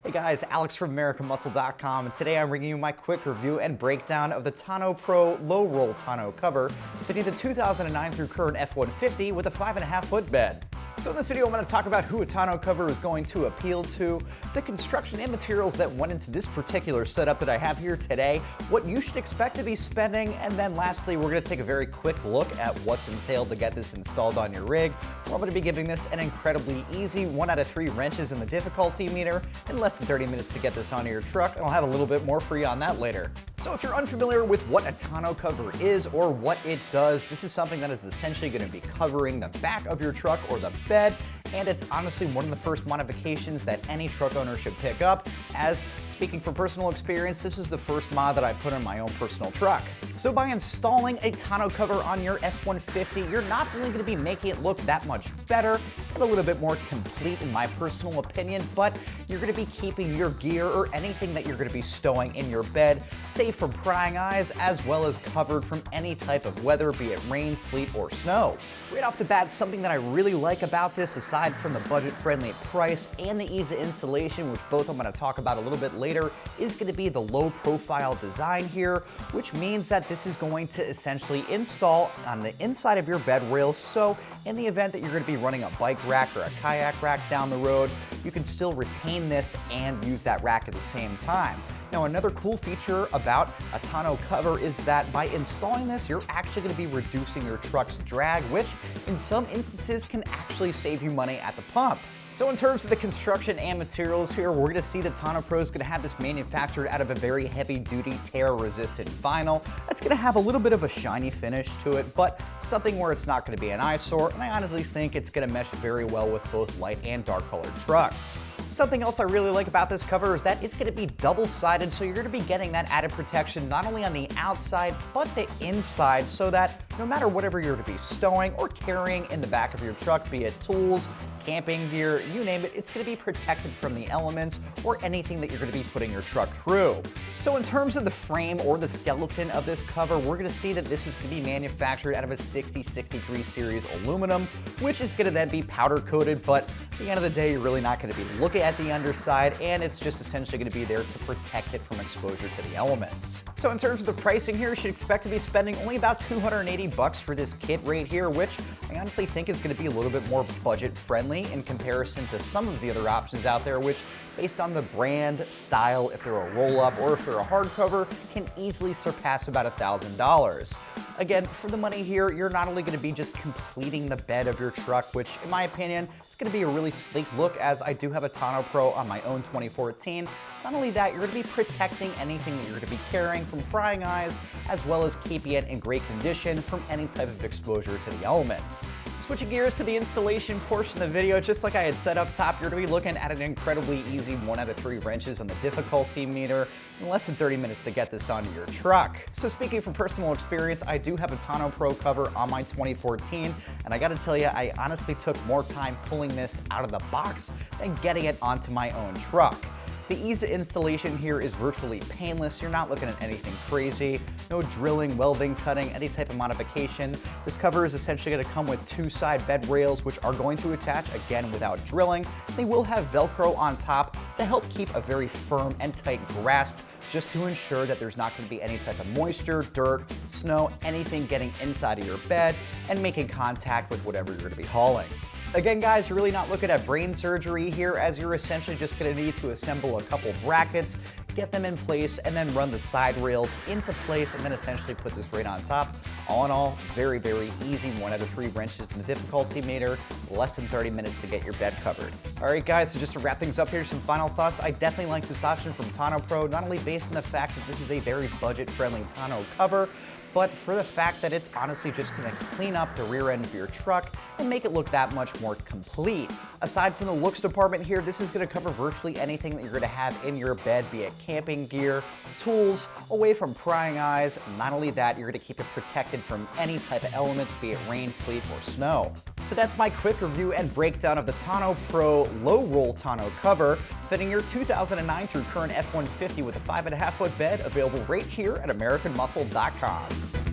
Hey guys, Alex from AmericanMuscle.com, and today I'm bringing you my quick review and breakdown of the Tonno Pro LoRoll Tonneau cover fitting the 2009 through current F150 with a 5.5 foot bed. So in this video I'm going to talk about who a tonneau cover is going to appeal to, the construction and materials that went into this particular setup that I have here today, what you should expect to be spending, and then lastly we're going to take a very quick look at what's entailed to get this installed on your rig. We're going to be giving this an incredibly easy 1 out of 3 wrenches in the difficulty meter in less than 30 minutes to get this onto your truck, and I'll have a little bit more for you on that later. So if you're unfamiliar with what a tonneau cover is or what it does, this is something that is essentially going to be covering the back of your truck or the bed, and it's honestly one of the first modifications that any truck owner should pick up, as speaking from personal experience, this is the first mod that I put on my own personal truck. So by installing a tonneau cover on your F150, you're not only going to be making it look that much better and a little bit more complete in my personal opinion, but you're going to be keeping your gear or anything that you're going to be stowing in your bed safe from prying eyes, as well as covered from any type of weather, be it rain, sleet, or snow. Right off the bat, something that I really like about this, aside from the budget-friendly price and the ease of installation, which both I'm going to talk about a little bit later, is going to be the low-profile design here, which means that this is going to essentially install on the inside of your bed rail, so in the event that you're going to be running a bike rack or a kayak rack down the road, you can still retain this and use that rack at the same time. Now, another cool feature about a tonneau cover is that by installing this, you're actually going to be reducing your truck's drag, which in some instances can actually save you money at the pump. So in terms of the construction and materials here, we're going to see that Tonno Pro is going to have this manufactured out of a very heavy-duty, tear-resistant vinyl. That's going to have a little bit of a shiny finish to it, but something where it's not going to be an eyesore, and I honestly think it's going to mesh very well with both light and dark-colored trucks. Something else I really like about this cover is that it's going to be double-sided, so you're going to be getting that added protection not only on the outside, but the inside, so that no matter whatever you're going to be stowing or carrying in the back of your truck, be it tools, camping gear, you name it, it's going to be protected from the elements or anything that you're going to be putting your truck through. So in terms of the frame or the skeleton of this cover, we're going to see that this is going to be manufactured out of a 6063 series aluminum, which is going to then be powder coated, but at the end of the day, you're really not going to be looking at the underside, and it's just essentially going to be there to protect it from exposure to the elements. So in terms of the pricing here, you should expect to be spending only about $280 for this kit right here, which I honestly think is going to be a little bit more budget friendly in comparison to some of the other options out there, which based on the brand, style, if they're a roll-up or if they're a hardcover, can easily surpass about $1,000. Again, for the money here, you're not only going to be just completing the bed of your truck, which in my opinion, is going to be a really sleek look, as I do have a Tonno Pro on my own 2014. Not only that, you're going to be protecting anything that you're going to be carrying from prying eyes, as well as keeping it in great condition from any type of exposure to the elements. Switching gears to the installation portion of the video, just like I had said up top, you're going to be looking at an incredibly easy 1 out of 3 wrenches on the difficulty meter in less than 30 minutes to get this onto your truck. So speaking from personal experience, I do have a Tonno Pro cover on my 2014, and I gotta tell you, I honestly took more time pulling this out of the box than getting it onto my own truck. The ease of installation here is virtually painless. You're not looking at anything crazy. No drilling, welding, cutting, any type of modification. This cover is essentially going to come with 2 side bed rails, which are going to attach, again, without drilling. They will have Velcro on top to help keep a very firm and tight grasp, just to ensure that there's not going to be any type of moisture, dirt, snow, anything getting inside of your bed and making contact with whatever you're going to be hauling. Again, guys, you're really not looking at brain surgery here, as you're essentially just going to need to assemble a couple brackets, get them in place, and then run the side rails into place, and then essentially put this right on top. All in all, very, very easy. 1 out of 3 wrenches in the difficulty meter, less than 30 minutes to get your bed covered. All right, guys, so just to wrap things up here, some final thoughts. I definitely like this option from Tonno Pro, not only based on the fact that this is a very budget-friendly tonneau cover, but for the fact that it's honestly just going to clean up the rear end of your truck and make it look that much more complete. Aside from the looks department here, this is going to cover virtually anything that you're going to have in your bed, be it camping gear, tools, away from prying eyes. Not only that, you're going to keep it protected from any type of elements, be it rain, sleet, or snow. So that's my quick review and breakdown of the Tonno Pro LoRoll Tonneau cover, fitting your 2009 through current F150 with a 5.5 foot bed, available right here at AmericanMuscle.com.